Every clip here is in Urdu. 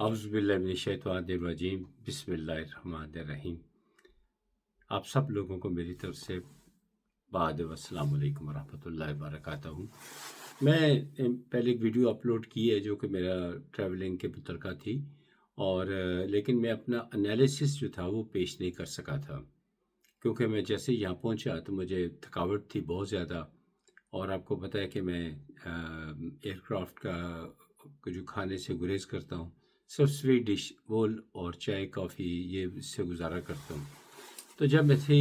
اعوذ باللہ من الشیطان الرجیم بسم اللہ الرحمن الرحیم۔ آپ سب لوگوں کو میری طرف سے بعد السلام علیکم ورحمۃ اللہ وبرکاتہ۔ میں پہلے ایک ویڈیو اپلوڈ کی ہے جو کہ میرا ٹریولنگ کے متعلقہ تھی، اور لیکن میں اپنا انالیسس جو تھا وہ پیش نہیں کر سکا تھا، کیونکہ میں جیسے یہاں پہنچا تو مجھے تھکاوٹ تھی بہت زیادہ، اور آپ کو پتہ ہے کہ میں ایئر کرافٹ کا جو کھانے سے گریز کرتا ہوں، صرف سویٹ ڈش بول اور چائے کافی یہ اس سے گزارا کرتا ہوں۔ تو جب میں تھی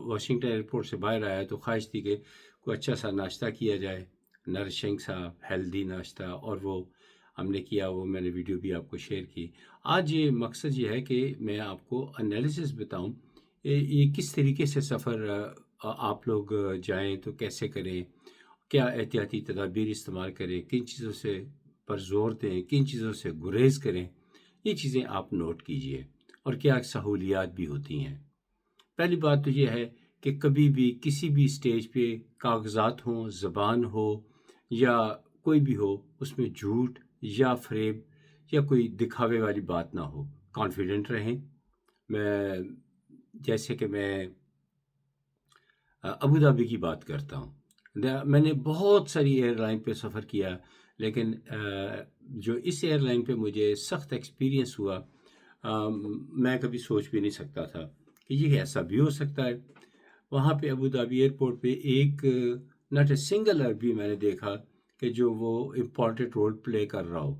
واشنگٹن ایئرپورٹ سے باہر آیا تو خواہش تھی کہ کوئی اچھا سا ناشتہ کیا جائے، نرشنگ سا ہیلدی ناشتہ، اور وہ ہم نے کیا، وہ میں نے ویڈیو بھی آپ کو شیئر کی۔ آج یہ مقصد یہ ہے کہ میں آپ کو انالیسس بتاؤں یہ کس طریقے سے سفر آپ لوگ جائیں تو کیسے کریں، کیا احتیاطی تدابیر استعمال کریں، کن چیزوں سے پر زور دیں، کن چیزوں سے گریز کریں، یہ چیزیں آپ نوٹ کیجئے، اور کیا سہولیات بھی ہوتی ہیں۔ پہلی بات تو یہ ہے کہ کبھی بھی کسی بھی سٹیج پہ کاغذات ہوں، زبان ہو یا کوئی بھی ہو، اس میں جھوٹ یا فریب یا کوئی دکھاوے والی بات نہ ہو، کانفیڈنٹ رہیں۔ جیسے کہ میں ابوظہبی کی بات کرتا ہوں، میں نے بہت ساری ایئر لائن پہ سفر کیا، لیکن جو اس ایئر لائن پہ مجھے سخت ایکسپیرینس ہوا، میں کبھی سوچ بھی نہیں سکتا تھا کہ یہ ایسا بھی ہو سکتا ہے۔ وہاں پہ ابوظہبی ایئرپورٹ پہ ایک ناٹ اے سنگل عربی میں نے دیکھا کہ جو وہ امپورٹنٹ رول پلے کر رہا ہو۔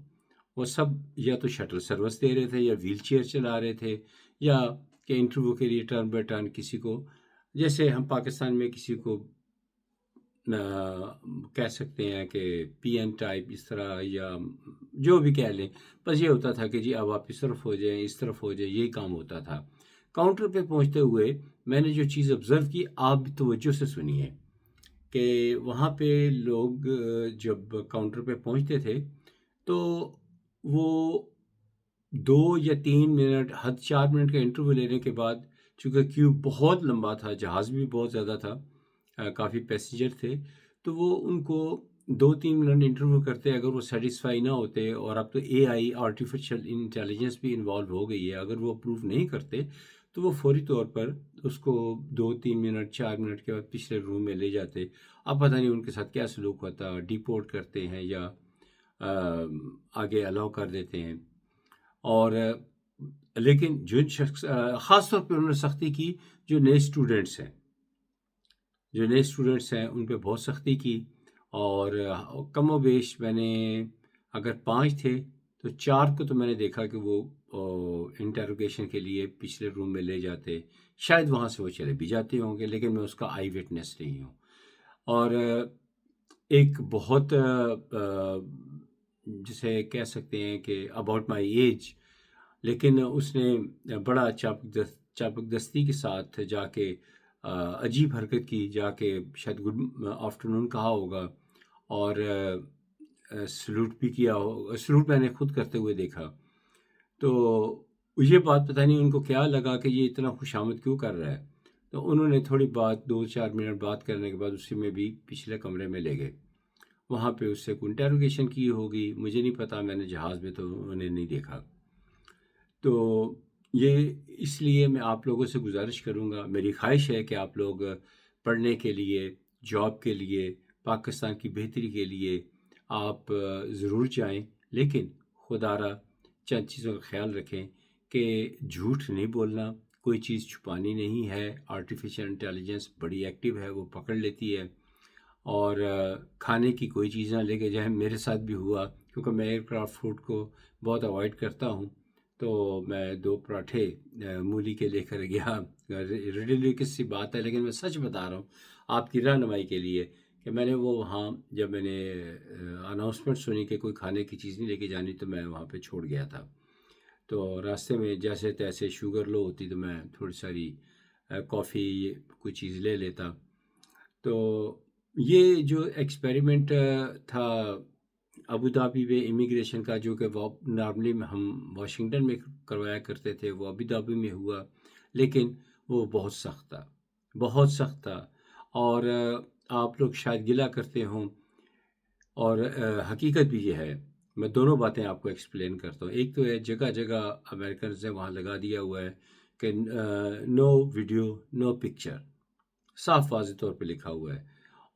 وہ سب یا تو شٹل سروس دے رہے تھے، یا ویل چیئر چلا رہے تھے، یا کہ انٹرویو کے لیے ٹرن بائی ٹرن کسی کو، جیسے ہم پاکستان میں کسی کو کہہ سکتے ہیں کہ پی این ٹائپ اس طرح، یا جو بھی کہہ لیں، بس یہ ہوتا تھا کہ جی اب آپ اس طرف ہو جائیں، اس طرف ہو جائیں، یہی کام ہوتا تھا۔ کاؤنٹر پہ پہنچتے ہوئے میں نے جو چیز آبزرو کی، آپ بھی توجہ سے سنیے، کہ وہاں پہ لوگ جب کاؤنٹر پہ پہنچتے تھے تو وہ 2 یا 3 منٹ، حد 4 منٹ کا انٹرویو لینے کے بعد، چونکہ کیو بہت لمبا تھا، جہاز بھی بہت زیادہ تھا، کافی پیسنجر تھے، تو وہ ان کو 2-3 منٹ انٹرویو کرتے، اگر وہ سیٹسفائی نہ ہوتے، اور اب تو اے آئی آرٹیفیشل انٹیلیجنس بھی انوالو ہو گئی ہے، اگر وہ اپروو نہیں کرتے تو وہ فوری طور پر اس کو 2-3 منٹ 4 منٹ کے بعد پچھلے روم میں لے جاتے۔ اب پتہ نہیں ان کے ساتھ کیا سلوک ہوتا، ڈیپورٹ کرتے ہیں یا آگے الاؤ کر دیتے ہیں۔ اور لیکن جو شخص خاص طور پہ انہوں نے سختی کی، جو نئے اسٹوڈنٹس ہیں ان پہ بہت سختی کی، اور کم و بیش میں نے اگر 5 تھے تو 4 کو تو میں نے دیکھا کہ وہ انٹروگیشن کے لیے پچھلے روم میں لے جاتے، شاید وہاں سے وہ چلے بھی جاتے ہوں گے، لیکن میں اس کا آئی وٹنس نہیں ہوں۔ اور ایک بہت جسے کہہ سکتے ہیں کہ اباؤٹ مائی ایج، لیکن اس نے بڑا چاپک دستی کے ساتھ جا کے عجیب حرکت کی، جا کے شاید گڈ آفٹرنون کہا ہوگا، اور سلوٹ بھی کیا ہو، سلوٹ میں نے خود کرتے ہوئے دیکھا۔ تو یہ بات پتہ نہیں ان کو کیا لگا کہ یہ اتنا خوش آمد کیوں کر رہا ہے، تو انہوں نے تھوڑی بات 2-4 منٹ بات کرنے کے بعد اسی میں بھی پچھلے کمرے میں لے گئے، وہاں پہ اس سے کوئی انٹروگیشن کی ہوگی، مجھے نہیں پتا، میں نے جہاز میں تو انہیں نہیں دیکھا۔ تو یہ اس لیے میں آپ لوگوں سے گزارش کروں گا، میری خواہش ہے کہ آپ لوگ پڑھنے کے لیے، جاب کے لیے، پاکستان کی بہتری کے لیے آپ ضرور جائیں، لیکن خدا را چند چیزوں کا خیال رکھیں کہ جھوٹ نہیں بولنا، کوئی چیز چھپانی نہیں ہے، آرٹیفیشل انٹیلیجنس بڑی ایکٹیو ہے، وہ پکڑ لیتی ہے، اور کھانے کی کوئی چیز نہ لے کے جائیں۔ میرے ساتھ بھی ہوا، کیونکہ میں ایئر کرافٹ فوڈ کو بہت اوائڈ کرتا ہوں، تو میں 2 پراٹھے مولی کے لے کر گیا۔ ریڈیلیکس سی بات ہے، لیکن میں سچ بتا رہا ہوں آپ کی رہنمائی کے لیے، کہ میں نے وہ وہاں جب میں نے اناؤنسمنٹ سنی کہ کوئی کھانے کی چیز نہیں لے کے جانی، تو میں وہاں پہ چھوڑ گیا تھا۔ تو راستے میں جیسے تیسے شوگر لو ہوتی تو میں تھوڑی ساری کافی کوئی چیز لے لیتا۔ تو یہ جو ایکسپیریمنٹ تھا ابوظہبی میں امیگریشن کا، جو کہ نارملی ہم واشنگٹن میں کروایا کرتے تھے، وہ ابوظہبی میں ہوا، لیکن وہ بہت سخت تھا، بہت سخت تھا۔ اور آپ لوگ شاید گلہ کرتے ہوں اور حقیقت بھی یہ ہے. میں دونوں باتیں آپ کو ایکسپلین کرتا ہوں. ایک تو ہے جگہ جگہ امریکنز نے وہاں لگا دیا ہوا ہے کہ نو ویڈیو نو پکچر، صاف واضح طور پہ لکھا ہوا ہے.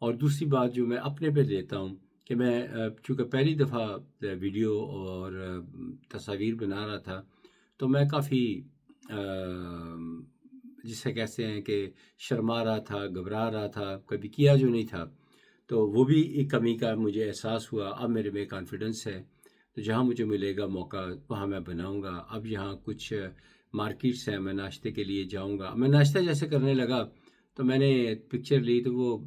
اور دوسری بات جو میں اپنے پہ لیتا ہوں کہ میں چونکہ پہلی دفعہ ویڈیو اور تصاویر بنا رہا تھا تو میں کافی جسے کہتے ہیں کہ شرما رہا تھا، گھبرا رہا تھا، کبھی کیا جو نہیں تھا. تو وہ بھی ایک کمی کا مجھے احساس ہوا. اب میرے میں کانفیڈنس ہے تو جہاں مجھے ملے گا موقع وہاں میں بناؤں گا. اب یہاں کچھ مارکیٹس ہیں، میں ناشتے کے لیے جاؤں گا. میں ناشتہ جیسے کرنے لگا تو میں نے پکچر لی تو وہ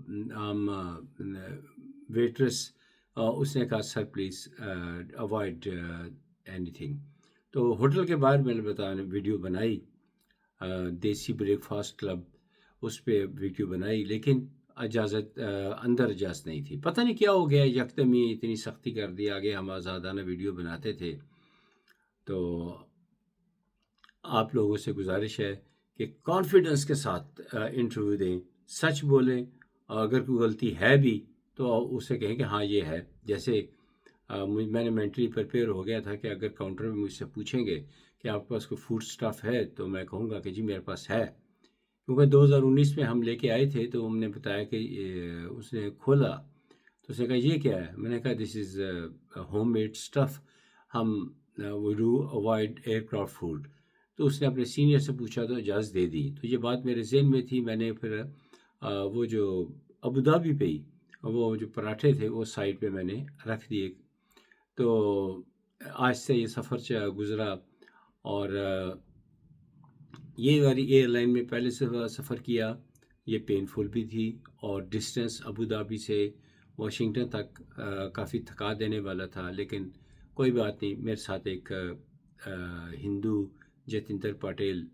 ویٹرس اس نے کہا sir please avoid any thing. تو ہوٹل کے باہر میں نے بتایا ویڈیو بنائی، دیسی بریک فاسٹ کلب اس پہ ویڈیو بنائی، لیکن اجازت اندر اجازت نہیں تھی. پتہ نہیں کیا ہو گیا، یکدم ہی اتنی سختی کر دی. آگے ہم آزادانہ ویڈیو بناتے تھے. تو آپ لوگوں سے گزارش ہے کہ کانفیڈنس کے ساتھ انٹرویو دیں، سچ بولیں. اگر کوئی غلطی ہے بھی تو اسے کہیں کہ ہاں یہ ہے. جیسے میں نے مینٹلی پریپیئر ہو گیا تھا کہ اگر کاؤنٹر میں مجھ سے پوچھیں گے کہ آپ کے پاس کوئی فوڈ اسٹف ہے تو میں کہوں گا کہ جی میرے پاس ہے. کیونکہ 2019 میں ہم لے کے آئے تھے تو ہم نے بتایا کہ اس نے کھولا تو اس نے کہا یہ کیا ہے. میں نے کہا this is homemade stuff, ہم we do avoid aircraft food. تو اس نے اپنے سینئر سے پوچھا تو اجازت دے دی. تو یہ بات میرے ذہن میں تھی. میں نے پھر وہ جو ابوظہبی پہ وہ جو پراٹھے تھے وہ سائڈ پہ میں نے رکھ دیے. تو آج سے یہ سفر گزرا. اور یہ والی ایئر لائن میں پہلے سے سفر کیا، یہ پینفل بھی تھی. اور ڈسٹینس ابوظہبی سے واشنگٹن تک کافی تھکا دینے والا تھا. لیکن کوئی بات نہیں، میرے ساتھ ایک ہندو جتندر پٹیل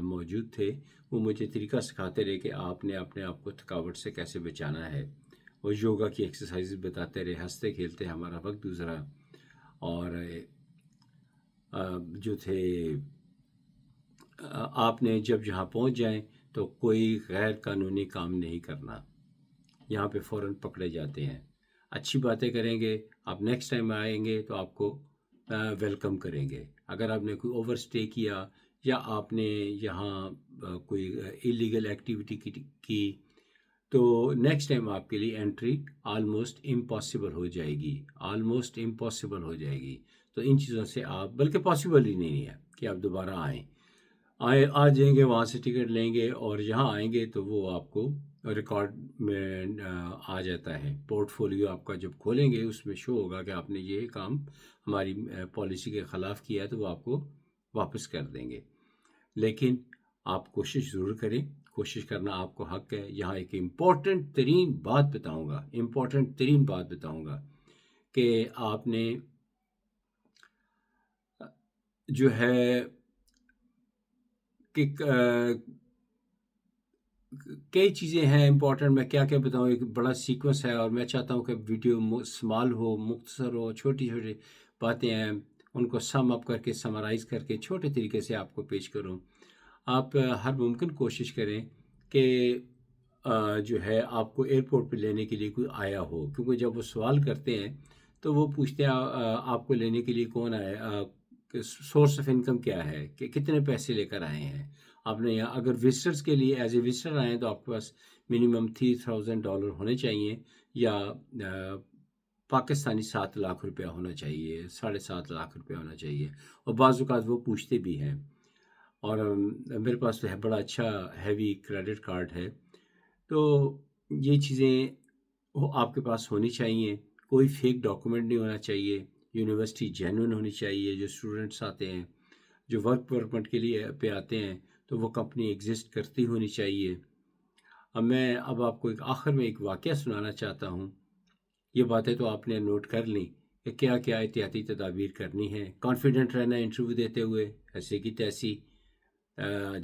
موجود تھے. وہ مجھے طریقہ سکھاتے رہے کہ آپ نے اپنے آپ کو تھکاوٹ سے کیسے بچانا ہے. وہ یوگا کی ایکسرسائز بتاتے رہے. ہنستے کھیلتے ہمارا وقت گزرا. اور جو تھے آپ نے جب یہاں پہنچ جائیں تو کوئی غیر قانونی کام نہیں کرنا. یہاں پہ فوراً پکڑے جاتے ہیں. اچھی باتیں کریں گے، آپ نیکسٹ ٹائم آئیں گے تو آپ کو ویلکم کریں گے. اگر آپ نے کوئی اوور اسٹے کیا یا آپ نے یہاں کوئی ایلیگل ایکٹیویٹی کی تو نیکسٹ ٹائم آپ کے لیے انٹری آلموسٹ امپاسبل ہو جائے گی. آلموسٹ امپاسبل ہو جائے گی. تو ان چیزوں سے آپ، بلکہ پاسبل ہی نہیں ہے کہ آپ دوبارہ آ جائیں گے، وہاں سے ٹکٹ لیں گے اور یہاں آئیں گے تو وہ آپ کو ریکارڈ میں آ جاتا ہے. پورٹ فولیو آپ کا جب کھولیں گے اس میں شو ہوگا کہ آپ نے یہ کام ہماری پالیسی کے خلاف کیا ہے تو وہ آپ کو واپس کر دیں گے. لیکن آپ کوشش ضرور کریں. کوشش کرنا آپ کو حق ہے. یہاں ایک امپورٹنٹ ترین بات بتاؤں گا کہ آپ نے جو ہے کہ کئی چیزیں ہیں امپورٹنٹ. میں کیا بتاؤں، ایک بڑا سیکوینس ہے اور میں چاہتا ہوں کہ ویڈیو اسمال ہو، مختصر ہو، چھوٹی چھوٹی باتیں ہیں ان کو سم اپ کر کے سمرائز کر کے چھوٹے طریقے سے آپ کو پیش کروں. آپ ہر ممکن کوشش کریں کہ جو ہے آپ کو ایئرپورٹ پہ لینے کے لیے کوئی آیا ہو. کیونکہ جب وہ سوال کرتے ہیں تو وہ پوچھتے ہیں آپ کو لینے کے لیے کون آیا، سورس آف انکم کیا ہے، کہ کتنے پیسے لے کر آئے ہیں. آپ نے یہاں اگر وزٹرز کے لیے ایز اے وزٹر آئے ہیں تو آپ کے پاس منیمم $3,000 ہونے چاہیے یا پاکستانی 7 لاکھ روپیہ ہونا چاہیے، 7.5 لاکھ روپیہ ہونا چاہیے. اور بعض اوقات وہ پوچھتے بھی ہیں. اور میرے پاس تو ہے بڑا اچھا ہیوی کریڈٹ کارڈ ہے. تو یہ چیزیں آپ کے پاس ہونی چاہیے. کوئی فیک ڈاکومنٹ نہیں ہونا چاہیے. یونیورسٹی جینوئن ہونی چاہیے. جو اسٹوڈنٹس آتے ہیں، جو ورک پرمٹ کے لیے پہ آتے ہیں تو وہ کمپنی ایگزسٹ کرتی ہونی چاہیے. میں اب آپ کو آخر میں ایک واقعہ سنانا چاہتا ہوں. یہ باتیں تو آپ نے نوٹ کر لیں کہ کیا کیا احتیاطی تدابیر کرنی ہے. کانفیڈنٹ رہنا انٹرویو دیتے ہوئے، ایسے کی تیسی.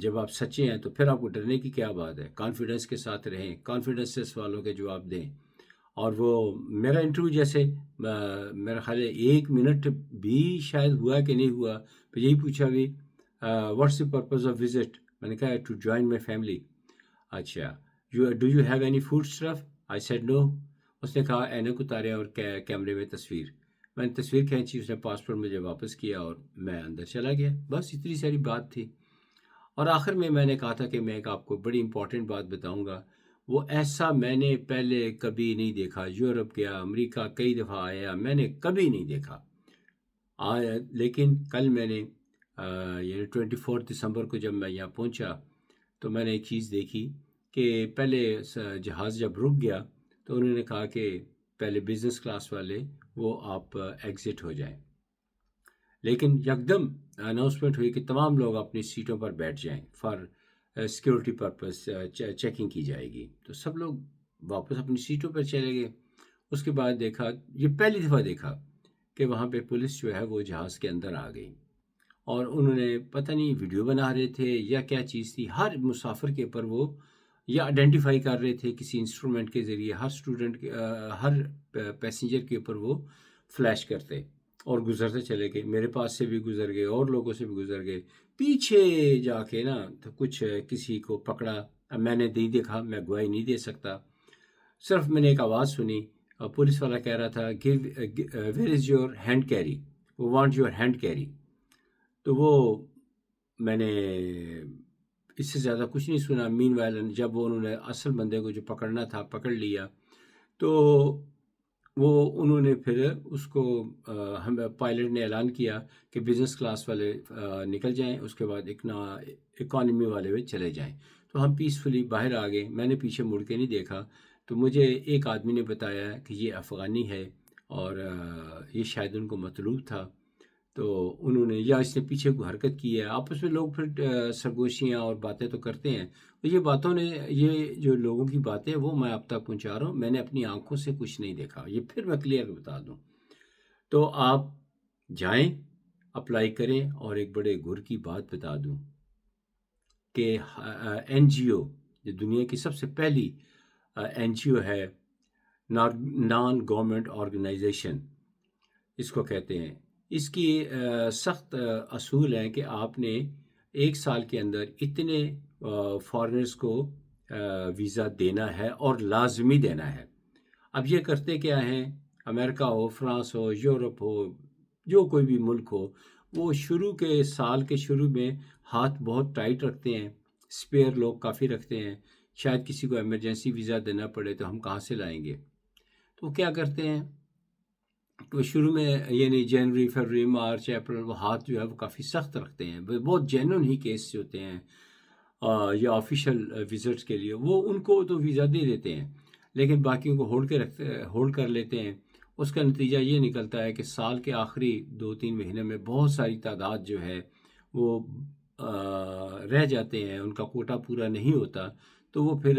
جب آپ سچے ہیں تو پھر آپ کو ڈرنے کی کیا بات ہے. کانفیڈنس کے ساتھ رہیں، کانفیڈنس سے سوالوں کے جواب دیں. اور وہ میرا انٹرویو جیسے میرا خیال ہے 1 منٹ بھی شاید ہوا کہ نہیں ہوا، پھر یہی پوچھا بھی what's the purpose of visit. میں نے کہا ٹو جوائن مائی فیملی. اچھا do you have any food stuff? I said no. اس نے کہا اینک اتارے اور کیمرے میں تصویر. میں نے تصویر کھینچی، اس نے پاسپورٹ مجھے واپس کیا اور میں اندر چلا گیا. بس اتنی ساری بات تھی. اور آخر میں نے کہا تھا کہ میں ایک آپ کو بڑی امپورٹنٹ بات بتاؤں گا. وہ ایسا میں نے پہلے کبھی نہیں دیکھا. یورپ گیا، امریکہ کئی دفعہ آیا، میں نے کبھی نہیں دیکھا. لیکن کل میں نے یعنی 24 دسمبر کو جب میں یہاں پہنچا تو میں نے ایک چیز دیکھی کہ پہلے جہاز جب رک گیا تو انہوں نے کہا کہ پہلے بزنس کلاس والے وہ آپ ایگزٹ ہو جائیں، لیکن یکدم اناؤنسمنٹ ہوئی کہ تمام لوگ اپنی سیٹوں پر بیٹھ جائیں، فار سیکورٹی پرپز چیکنگ کی جائے گی. تو سب لوگ واپس اپنی سیٹوں پر چلے گئے. اس کے بعد دیکھا، یہ پہلی دفعہ دیکھا کہ وہاں پہ پولیس جو ہے وہ جہاز کے اندر آ گئی اور انہوں نے پتہ نہیں ویڈیو بنا رہے تھے یا کیا چیز تھی. ہر مسافر کے اوپر وہ یا آئیڈینٹیفائی کر رہے تھے کسی انسٹرومنٹ کے ذریعے، ہر اسٹوڈنٹ کے ہر پیسنجر کے اوپر وہ فلیش کرتے اور گزرتے چلے گئے. میرے پاس سے بھی گزر گئے اور لوگوں سے بھی گزر گئے. پیچھے جا کے نا تو کچھ کسی کو پکڑا. میں نے نہیں دیکھا، میں گواہی نہیں دے سکتا. صرف میں نے ایک آواز سنی، پولیس والا کہہ رہا تھا where is your hand carry, وہ وانٹ یور ہینڈ کیری. تو وہ میں نے اس سے زیادہ کچھ نہیں سنا. مین وائل جب وہ انہوں نے اصل بندے کو جو پکڑنا تھا پکڑ لیا تو وہ انہوں نے پھر اس کو ہم پائلٹ نے اعلان کیا کہ بزنس کلاس والے نکل جائیں، اس کے بعد اکانومی والے بھی چلے جائیں. تو ہم پیسفلی باہر آ گئے. میں نے پیچھے مڑ کے نہیں دیکھا تو مجھے ایک آدمی نے بتایا کہ یہ افغانی ہے اور یہ شاید ان کو مطلوب تھا. تو انہوں نے یا اس نے پیچھے کو حرکت کی ہے. آپس میں لوگ پھر سرگوشیاں اور باتیں تو کرتے ہیں. یہ باتوں نے، یہ جو لوگوں کی باتیں وہ میں آپ تک پہنچا رہا ہوں. میں نے اپنی آنکھوں سے کچھ نہیں دیکھا. یہ پھر میں کلیئر بتا دوں. تو آپ جائیں، اپلائی کریں. اور ایک بڑے گر کی بات بتا دوں کہ این جی او، جو دنیا کی سب سے پہلی این جی او ہے، نان گورنمنٹ آرگنائزیشن اس کو کہتے ہیں. اس کی سخت اصول ہیں کہ آپ نے ایک سال کے اندر اتنے فارنرز کو ویزا دینا ہے اور لازمی دینا ہے. اب یہ کرتے کیا ہیں، امریکہ ہو، فرانس ہو، یورپ ہو، جو کوئی بھی ملک ہو، وہ شروع کے سال کے شروع میں ہاتھ بہت ٹائٹ رکھتے ہیں. اسپیئر لوگ کافی رکھتے ہیں. شاید کسی کو ایمرجنسی ویزا دینا پڑے تو ہم کہاں سے لائیں گے. تو کیا کرتے ہیں، تو شروع میں یعنی جنوری، فروری، مارچ، اپریل، وہ ہاتھ جو ہے وہ کافی سخت رکھتے ہیں. بہت جینون ہی کیس ہوتے ہیں یا آفیشیل وزٹس کے لیے، وہ ان کو تو ویزا دے دیتے ہیں لیکن باقیوں کو ہولڈ کر لیتے ہیں. اس کا نتیجہ یہ نکلتا ہے کہ سال کے آخری 2-3 مہینے میں بہت ساری تعداد جو ہے وہ رہ جاتے ہیں، ان کا کوٹا پورا نہیں ہوتا. تو وہ پھر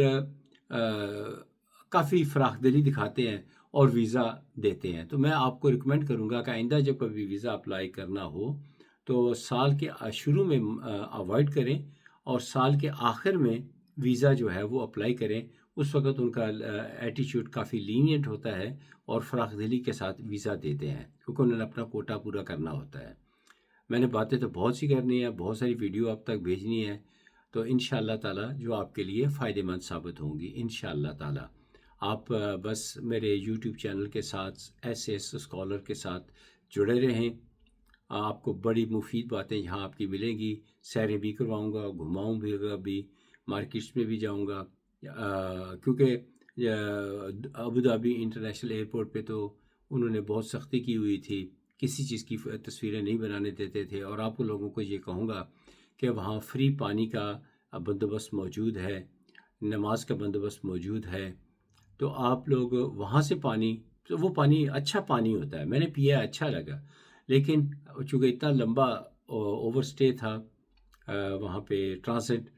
کافی فراخ دلی دکھاتے ہیں اور ویزا دیتے ہیں. تو میں آپ کو ریکمینڈ کروں گا کہ آئندہ جب کبھی ویزا اپلائی کرنا ہو تو سال کے شروع میں اوائڈ کریں اور سال کے آخر میں ویزا جو ہے وہ اپلائی کریں. اس وقت ان کا ایٹیچیوڈ کافی لینینٹ ہوتا ہے اور فراخ دلی کے ساتھ ویزا دیتے ہیں کیونکہ انہوں نے اپنا کوٹا پورا کرنا ہوتا ہے. میں نے باتیں تو بہت سی کرنی ہے، بہت ساری ویڈیو آپ تک بھیجنی ہے، تو انشاءاللہ تعالی جو آپ کے لیے فائدہ مند ثابت ہوں گی انشاءاللہ تعالی. آپ بس میرے یوٹیوب چینل کے ساتھ ایس اسکالر کے ساتھ جڑے رہیں. آپ کو بڑی مفید باتیں یہاں آپ کی ملیں گی. سیریں بھی کرواؤں گا، گھماؤں بھی، مارکیٹس میں بھی جاؤں گا کیونکہ ابوظہبی انٹرنیشنل ایئرپورٹ پہ تو انہوں نے بہت سختی کی ہوئی تھی، کسی چیز کی تصویریں نہیں بنانے دیتے تھے. اور آپ لوگوں کو یہ کہوں گا کہ وہاں فری پانی کا بندوبست موجود ہے، نماز کا بندوبست موجود ہے. تو آپ لوگ وہاں سے پانی، وہ پانی اچھا پانی ہوتا ہے، میں نے پیا، اچھا لگا. لیکن چونکہ اتنا لمبا اوور سٹے تھا وہاں پہ ٹرانزٹ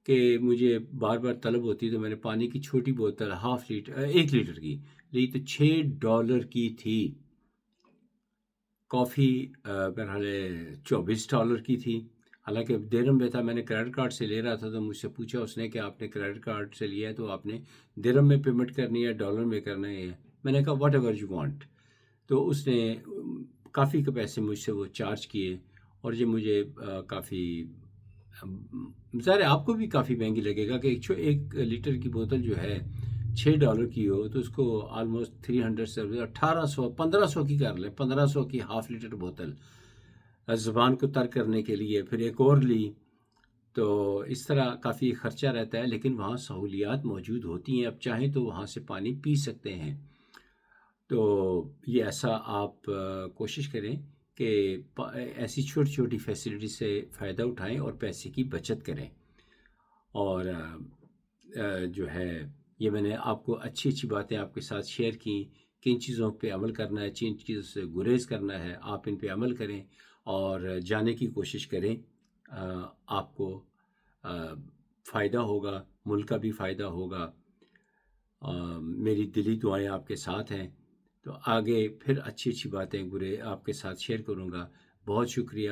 کہ مجھے بار بار طلب ہوتی، تو میں نے پانی کی چھوٹی بوتل 1 لیٹر کی لی تو $6 کی تھی. کافی بہرحال $24 کی تھی. حالانکہ درہم میں تھا، میں نے کریڈٹ کارڈ سے لے رہا تھا. تو مجھ سے پوچھا اس نے کہ آپ نے کریڈٹ کارڈ سے لیا ہے تو آپ نے درہم میں پیمنٹ کرنی ہے، ڈالر میں کرنا ہے. میں نے کہا واٹ ایور یو وانٹ. تو اس نے کافی کے پیسے مجھ سے وہ چارج کیے اور یہ مجھے کافی، ظاہر آپ کو بھی کافی مہنگی لگے گا کہ 1 لیٹر کی بوتل جو ہے $6 کی ہو تو اس کو آلموسٹ 300 سے 1800 1500 کی کر لیں، 1500 کی ½ لیٹر بوتل زبان کو تر کرنے کے لیے، پھر ایک اور لی، تو اس طرح کافی خرچہ رہتا ہے، لیکن وہاں سہولیات موجود ہوتی ہیں، اب چاہیں تو وہاں سے پانی پی سکتے ہیں۔ تو یہ ایسا آپ کوشش کریں کہ ایسی چھوٹی چھوٹی فیسلٹی سے فائدہ اٹھائیں اور پیسے کی بچت کریں۔ اور جو ہے یہ میں نے آپ کو اچھی اچھی باتیں آپ کے ساتھ شیئر کی، کن چیزوں پہ عمل کرنا ہے، کن چیزوں سے گریز کرنا ہے، آپ ان پہ عمل کریں اور جانے کی کوشش کریں، آپ کو فائدہ ہوگا، ملک کا بھی فائدہ ہوگا۔ میری دلی دعائیں آپ کے ساتھ ہیں، تو آگے پھر اچھی اچھی باتیں آپ کے ساتھ شیئر کروں گا۔ بہت شکریہ،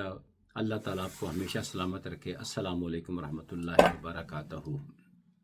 اللہ تعالیٰ آپ کو ہمیشہ سلامت رکھے۔ السلام علیکم ورحمۃ اللہ وبرکاتہ۔